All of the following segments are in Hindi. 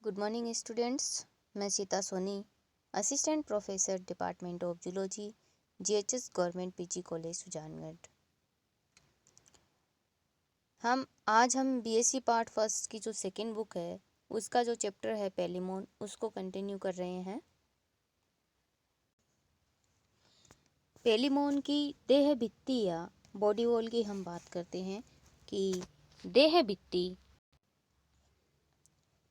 Good morning students. मैं Sita Soni, assistant professor department of zoology, GHS government PG college Sujangarh. आज हम बीएससी पार्ट फर्स्ट की जो सेकेंड बुक है उसका जो चैप्टर है पेलिमोन उसको कंटिन्यू कर रहे हैं। पेलिमोन की देह भित्ति या बॉडी वॉल की हम बात करते हैं कि देह भित्ति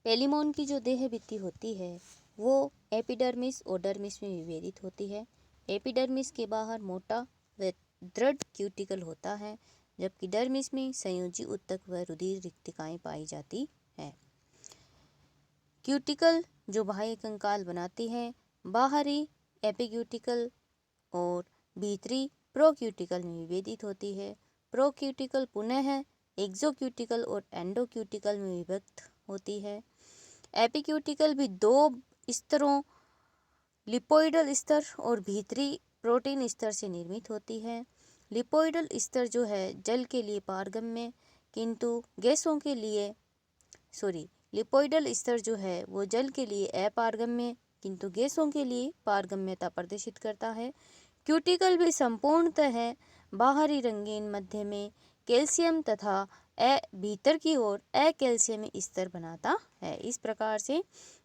पेलिमोन की जो देह भित्ति होती है वो एपिडर्मिस और डर्मिस में विभेदित होती है। एपिडर्मिस के बाहर मोटा व दृढ़ क्यूटिकल होता है, जबकि डर्मिस में संयोजी ऊतक व रुधिर रिक्तिकाएं पाई जाती है। क्यूटिकल जो बाह्य कंकाल बनाती है, बाहरी एपिक्यूटिकल और भीतरी प्रोक्यूटिकल में विभेदित होती है। प्रोक्यूटिकल पुनः एक्सोक्यूटिकल और एंडोक्यूटिकल में विभक्त होती है। एपिक्यूटिकल भी दो स्तरों लिपोइडल स्तर और भीतरी प्रोटीन स्तर से निर्मित होती है। लिपोइडल स्तर जो है जल के लिए पारगम्य किंतु गैसों के लिए लिपोइडल स्तर जो है वो जल के लिए अपारगम्य किंतु गैसों के लिए पारगम्यता प्रदर्शित करता है। क्यूटिकल भी संपूर्णतः बाहरी रंगीन मध्य में कैल्शियम तथा भीतर की ओर अकैल्शियमी स्तर बनाता है। इस प्रकार से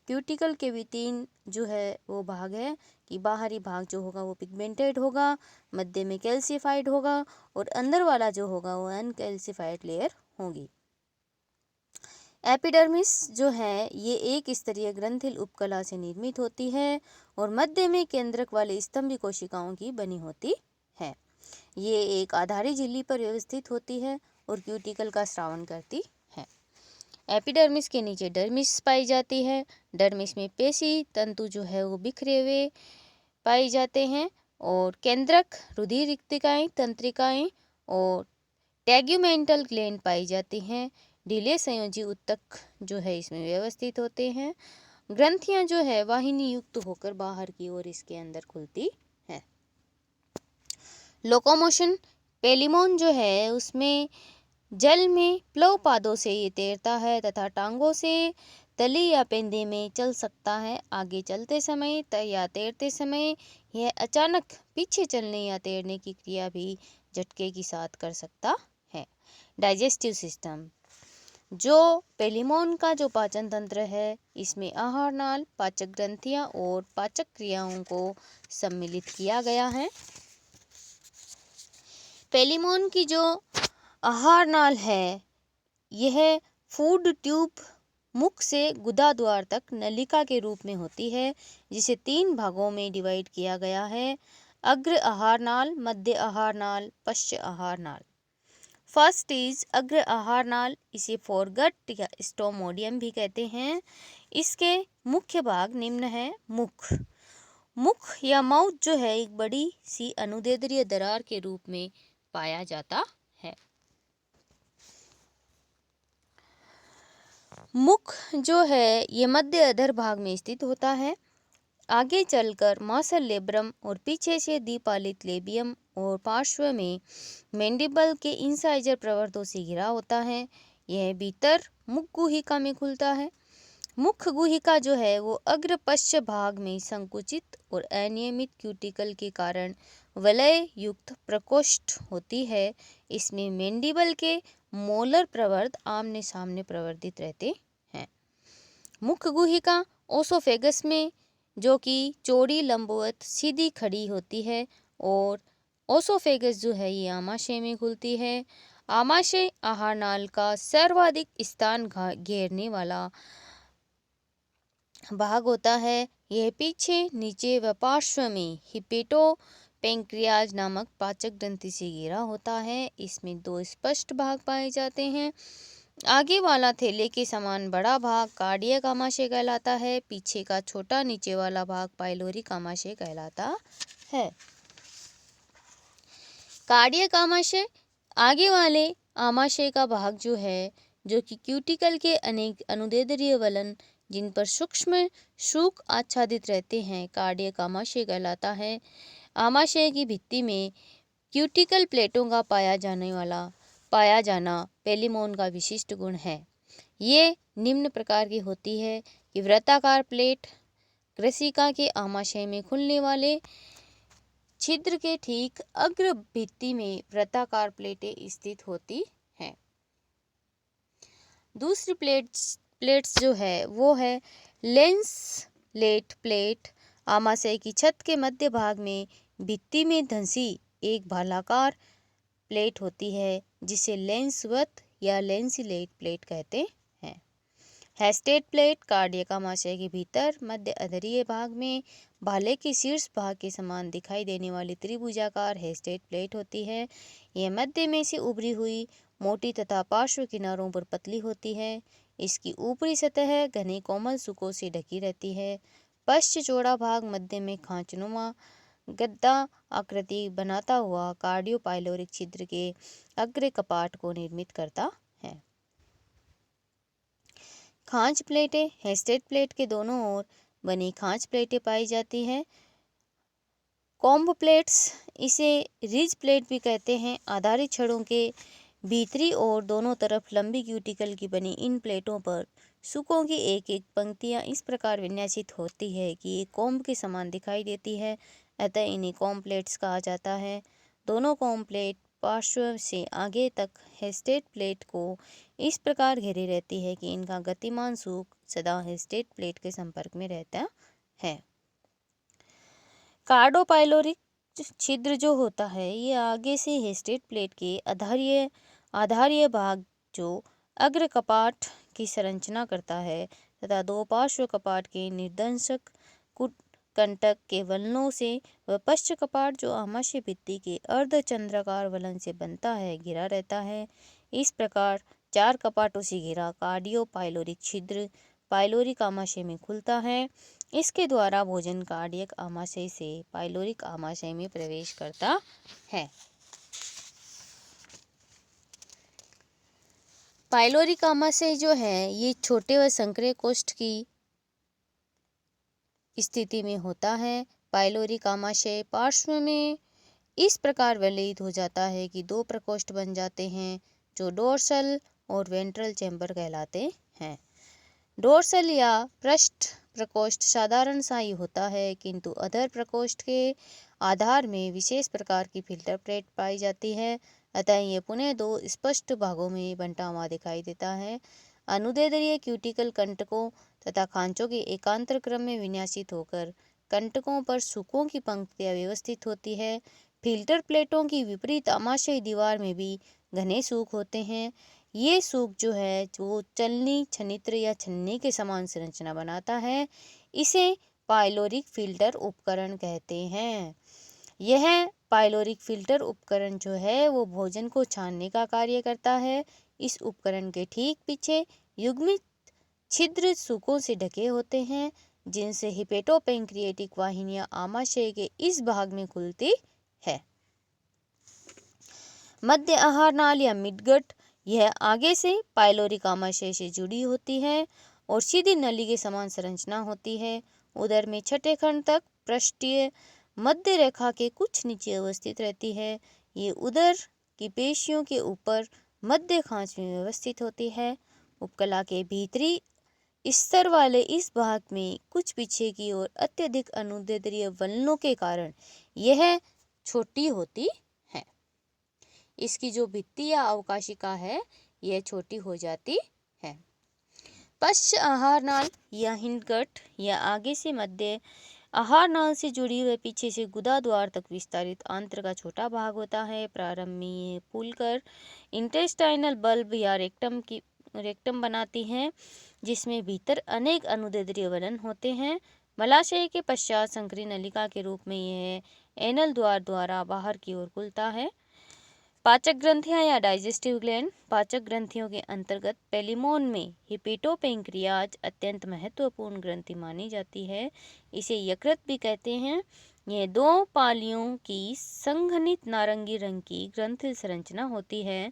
क्यूटिकल के भी तीन जो है वो भाग है कि बाहरी भाग जो होगा वो पिगमेंटेड होगा, मध्य में कैल्सिफाइड होगा और अंदर वाला जो होगा वो अनकैल्सिफाइड लेयर होगी। एपिडर्मिस जो है ये एक स्तरीय ग्रंथिल उपकला से निर्मित होती है और मध्य में केंद्रक वाले स्तंभी कोशिकाओं की बनी होती है। ये एक आधारी झिल्ली पर व्यवस्थित होती है और क्यूटिकल का स्रावन करती है। एपिडर्मिस के नीचे डर्मिस पाई जाती है। डर्मिस में पेशी तंतु जो है वो बिखरे हुए पाए जाते हैं और केंद्रक, रुधिर रिक्तिकाएं, तंत्रिकाएं और टैग्यूमेंटल ग्लैंड पाई जाती हैं। ढीले संयोजी ऊतक जो है इसमें व्यवस्थित होते हैं। ग्रंथियां जो है वाहिनी युक्त होकर बाहर की ओर इसके अंदर खुलती है। लोकोमोशन पेलिमोन जो है उसमें जल में प्लव पादों से ये तैरता है तथा टांगों से तली या पेंदे में चल सकता है। आगे चलते समय या तैरते समय यह अचानक पीछे चलने या तैरने की क्रिया भी झटके के साथ कर सकता है। डाइजेस्टिव सिस्टम जो पेलिमोन का जो पाचन तंत्र है इसमें आहार नाल, पाचक ग्रंथियां और पाचक क्रियाओं को सम्मिलित किया गया है। पेलिमोन की जो आहार नाल है यह फूड ट्यूब मुख से गुदा द्वार तक नलिका के रूप में होती है, जिसे तीन भागों में डिवाइड किया गया है: अग्र आहार नाल, मध्य आहार नाल, पश्च आहार नाल। फर्स्ट इज अग्र आहार नाल, इसे फोरगट या स्टोमोडियम भी कहते हैं। इसके मुख्य भाग निम्न है। मुख या माउथ जो है एक बड़ी सी अनुदैर्ध्य दरार के रूप में पाया जाता है। मुख जो है ये मध्य अधर भाग में स्थित होता है। आगे चलकर मासल लेब्रम और पीछे से दीपालित लेबियम और पार्श्व में मैंडिबल के इंसाइजर प्रवर्धों से घिरा होता है। यह भीतर मुख गुहिका में खुलता है। मुख गुहिका जो है वो अग्र पश्च भाग में संकुचित और अनियमित क्यूटिकल के कारण वलय युक्त प्रकोष्ठ होती है। इसमें मैंडिबल के मोलर प्रवर्ध आमने सामने प्रवर्धित रहते हैं। मुख गुहिका ओसोफेगस में जो कि चौड़ी, लंबवत, सीधी खड़ी होती है और ओसोफेगस जो है ये आमाशय में खुलती है। आमाशय आहार नाल का सर्वाधिक स्थान घेरने वाला भाग होता है। यह पीछे, नीचे व पार्श्व में हिपेटो पेंक्रियाज नामक पाचक ग्रंथि से घिरा होता है। इसमें दो स्पष्ट भाग पाए जाते हैं। आगे वाला थैले के समान बड़ा भाग कार्डियक आमाशय कहलाता है। पीछे का छोटा नीचे वाला भाग पाइलोरिक आमाशय कहलाता है। कार्डियक आमाशय आगे वाले आमाशय का भाग जो है जो कि क्यूटिकल के अनेक अनुदैर्ध्य वलन जिन पर सूक्ष्म शुक आच्छादित रहते हैं कार्डियक आमाशय कहलाता है। आमाशय की भित्ति में क्यूटिकल प्लेटों का पाया जाना पेलिमोन का विशिष्ट गुण है। ये निम्न प्रकार की होती है कि वृत्ताकार प्लेट कृषिका के आमाशय में खुलने वाले छिद्र के ठीक अग्र भित्ति में वृत्ताकार प्लेटें स्थित होती हैं। दूसरी प्लेट्स जो है वो है लेंसलेट प्लेट। आमाशय की छत के मध्य भाग में भित्ति में धंसी एक भालाकार प्लेट होती है जिसे लेंसवत या लेंसलेट प्लेट कहते हैं। हेस्टेड प्लेट कार्डियक आमाशय के भीतर मध्य अधरीय भाग में भाले के शीर्ष भाग के समान दिखाई देने वाली त्रिभुजाकार हेस्टेड प्लेट होती है। यह मध्य में से उभरी हुई मोटी तथा पार्श्व किनारों पर पतली होती है। इसकी ऊपरी सतह घने कोमल सुकों से ढकी रहती है। पश्च चौड़ा भाग मध्य में खांचनुमा गद्दा आकृति बनाता हुआ कार्डियोपाइलोरिक छिद्र के अग्र कपाट को निर्मित करता है। खांच प्लेटें हेस्टेड प्लेट के दोनों ओर बनी खांच प्लेटें पाई जाती हैं। कॉम्ब प्लेट्स, इसे रिज प्लेट भी कहते हैं, आधारित छड़ों के भीतरी और दोनों तरफ लंबी क्यूटिकल की बनी इन प्लेटों पर सुकों की एक एक पंक्तियां इस प्रकार विन्यासित होती है कि ये कॉम्ब के समान दिखाई देती है, अतः इन्हें कॉम्ब प्लेट्स कहा जाता है। दोनों कॉम्ब प्लेट पार्श्व से आगे तक हेस्टेड प्लेट को इस प्रकार घेरे रहती है कि इनका गतिमान सूक सदा हेस्टेड प्लेट के संपर्क में रहता है। कार्डोपाइलोरिक छिद्र जो होता है ये आगे से हेस्टेड प्लेट के आधारीय भाग जो अग्र कपाट की संरचना करता है तथा दो पार्श्व कपाट के निर्देशक कंटक के वलनों से व पश्च कपाट जो आमाशय भित्ति के अर्धचंद्राकार वलन से बनता है घिरा रहता है। इस प्रकार चार कपाटों से घिरा कार्डियोपाइलोरिक छिद्र पाइलोरिक आमाशय में खुलता है। इसके द्वारा भोजन कार्डियक आमाशय से पाइलोरिक आमाशय में प्रवेश करता है। पाइलोरिक आमाशय जो है ये छोटे व संकरे कोष्ठ की स्थिति में होता है। पाइलोरिक आमाशय पार्श्व में इस प्रकार विलयित हो जाता है कि दो प्रकोष्ठ बन जाते हैं जो डोर्सल और वेंट्रल चैम्बर कहलाते हैं। डोर्सल या पृष्ठ प्रकोष्ठ साधारण सा ही होता है, किंतु अधर प्रकोष्ठ के आधार में विशेष प्रकार की फिल्टर प्लेट पाई जाती है, अतः ये पुनः दो स्पष्ट भागों में बंटा हुआ दिखाई देता है। अनुदैर्ध्य क्यूटिकल कंटकों तथा खांचों के एकांतर क्रम में विन्यासित होकर कंटकों पर सुकों की पंक्तियां व्यवस्थित होती है। फिल्टर प्लेटों की विपरीत आमाशयी दीवार में भी घने सूक होते हैं। ये सूक जो है वो चलनी छनित्र या छन्नी के समान संरचना बनाता है। इसे पाइलोरिक फिल्टर उपकरण कहते हैं। यह पाइलोरिक फिल्टर उपकरण जो है वो भोजन को छानने का कार्य करता है। इस उपकरण के ठीक पीछे युग्मित छिद्र सूकों से ढके होते हैं जिनसे हिपेटोपेंक्रिएटिक वाहिनियां आमाशय के इस भाग में खुलती है। मध्य आहार नाल या मिडगट, यह आगे से पाइलोरिक आमाशय से जुड़ी होती है और सीधी नली के समान संरचना होती है। उदर में छठे खंड तक पृष्ठीय मध्य रेखा के कुछ नीचे अवस्थित रहती है। ये उदर की पेशियों के ऊपर मध्य खांच में व्यवस्थित होती है। उपकला के भीतरी स्तर वाले इस भाग में कुछ पीछे की ओर अत्यधिक अनुदैर्ध्य वलनों के कारण यह छोटी होती है। इसकी जो भित्ति या अवकाशिका है यह छोटी हो जाती है। पश्च आहार नाल या हिंडगट, या आगे से मध्य आहार नाल से जुड़ी हुई पीछे से गुदा द्वार तक विस्तारित आंत्र का छोटा भाग होता है। प्रारंभ में ये फूलकर इंटेस्टाइनल बल्ब या रेक्टम बनाती हैं जिसमें भीतर अनेक अनुदैर्ध्य वलन होते हैं। मलाशय के पश्चात संकरी नलिका के रूप में यह एनल द्वार द्वारा बाहर की ओर खुलता है। पाचक ग्रंथियां या डाइजेस्टिव ग्लैंड, पाचक ग्रंथियों के अंतर्गत पेलिमोन में हिपेटोपेंक्रियाज अत्यंत महत्वपूर्ण ग्रंथि मानी जाती है। इसे यकृत भी कहते हैं। यह दो पालियों की संघनित नारंगी रंग की ग्रंथि संरचना होती है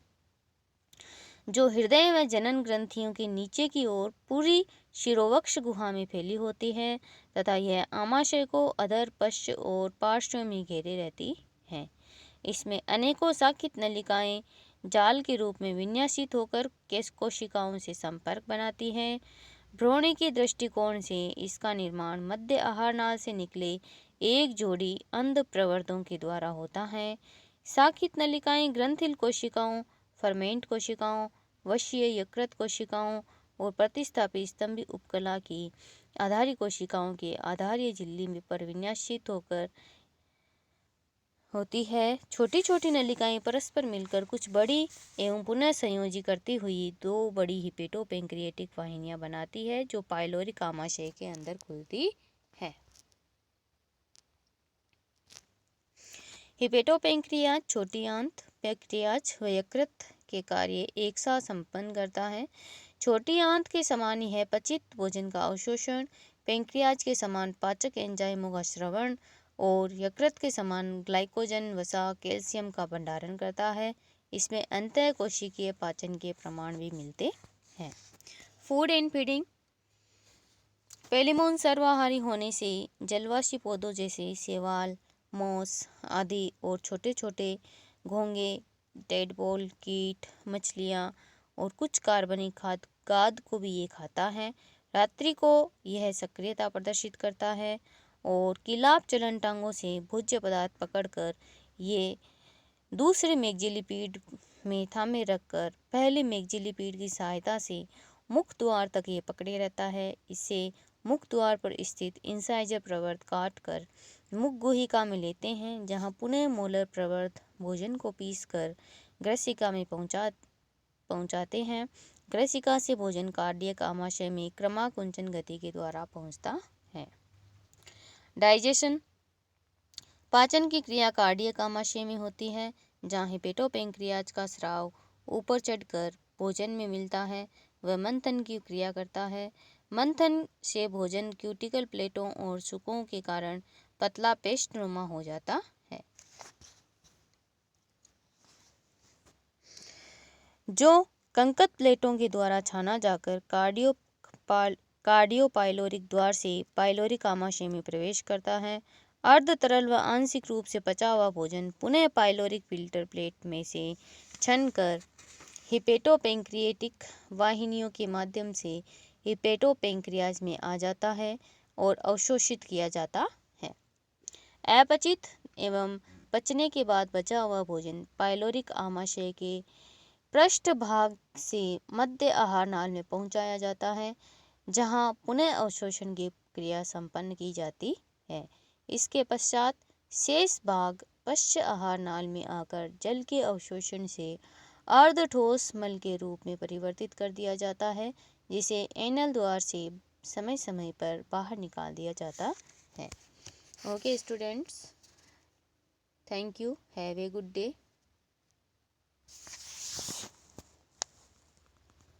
जो हृदय व जनन ग्रंथियों के नीचे की ओर पूरी शिरोवक्ष गुहा में फैली होती है तथा यह आमाशय को अधर, पश्च और पार्श्व में घेरे रहती है। इसमें अनेकों शाखित नलिकाएं जाल के रूप में विन्यासित होकर कोशिकाओं से संपर्क बनाती है। भ्रूण के दृष्टिकोण से इसका निर्माण मध्य आहार नाल से निकले एक जोड़ी अंध प्रवर्धों के द्वारा होता है। शाखित नलिकाएं ग्रंथिल कोशिकाओं, फर्मेंट कोशिकाओं, वशीय यकृत कोशिकाओं और प्रतिस्थापी स्तंभी उपकला की आधारी कोशिकाओं के आधारीय झिल्ली में पर विन्यासित होकर होती है। छोटी छोटी नलिकाएं परस्पर मिलकर कुछ बड़ी एवं पुनः संयोजी करती हुई दो बड़ी हिपेटोपेंक्रियाटिक वाहिनियां बनाती है जो पाइलोरिक आमाशय के अंदर खुलती है। हिपेटोपेंक्रियाज छोटी आंत पैंक्रियाज व यकृत के कार्य एक साथ संपन्न करता है। छोटी आंत के समान ही है पचित भोजन का अवशोषण, पैंक्रियाज के समान पाचक एंजाइमों का श्रवण और यकृत के समान ग्लाइकोजन, वसा, कैल्शियम का भंडारण करता है। इसमें अंतः कोशिकीय पाचन के प्रमाण भी मिलते हैं। Food and feeding. पेलिमोन सर्वाहारी होने से जलवासी पौधों जैसे शैवाल, मोस आदि और छोटे छोटे घोंगे, टेडपोल, कीट, मछलियाँ और कुछ कार्बनिक गाद को भी ये खाता है। रात्रि को यह सक्रियता प्रदर्शित करता है और किलाप चलन टांगों से भोज्य पदार्थ पकड़कर ये दूसरे मैक्सिलिपीड में थामे रखकर पहले मैक्सिलिपीड की सहायता से मुख द्वार तक ये पकड़े रहता है। इससे मुख द्वार पर स्थित इंसाइजर प्रवर्त काट कर मुख गुहिका में लेते हैं, जहां पुनः मोलर प्रवर्त भोजन को पीसकर ग्रसिका में पहुंचाते हैं। ग्रसिका से भोजन कार्डियक आमाशय में क्रमाकुंचन गति के द्वारा पहुंचता है। डाइजेशन। पाचन की क्रिया कार्डियक आमाशय में होती है, जहाँ हिपेटोपेंक्रियाज का स्राव ऊपर चढ़कर भोजन में मिलता है। वह मंथन की क्रिया करता है। मंथन से भोजन क्यूटिकल प्लेटों और सुकों के कारण पतला पेस्ट नुमा हो जाता है, जो कंकत प्लेटों के द्वारा छाना जाकर कार्डियोपाइलोरिक द्वार से पाइलोरिक आमाशय में प्रवेश करता है। अर्ध तरल व आंशिक रूप से पचा हुआ भोजन पुनः पाइलोरिक फिल्टर प्लेट में से छनकर हिपेटोपेंक्रियाटिक वाहिनियों के माध्यम से हिपेटोपेंक्रियाज में आ जाता है और अवशोषित किया जाता है। अपचित एवं पचने के बाद बचा हुआ भोजन पाइलोरिक आमाशय के पृष्ठभाग से मध्य आहार नाल में पहुंचाया जाता है, जहां पुनः अवशोषण की क्रिया संपन्न की जाती है। इसके पश्चात शेष भाग पश्च आहार नाल में आकर जल के अवशोषण से अर्ध ठोस मल के रूप में परिवर्तित कर दिया जाता है, जिसे एनल द्वार से समय समय पर बाहर निकाल दिया जाता है। Okay students, thank you, have a good day.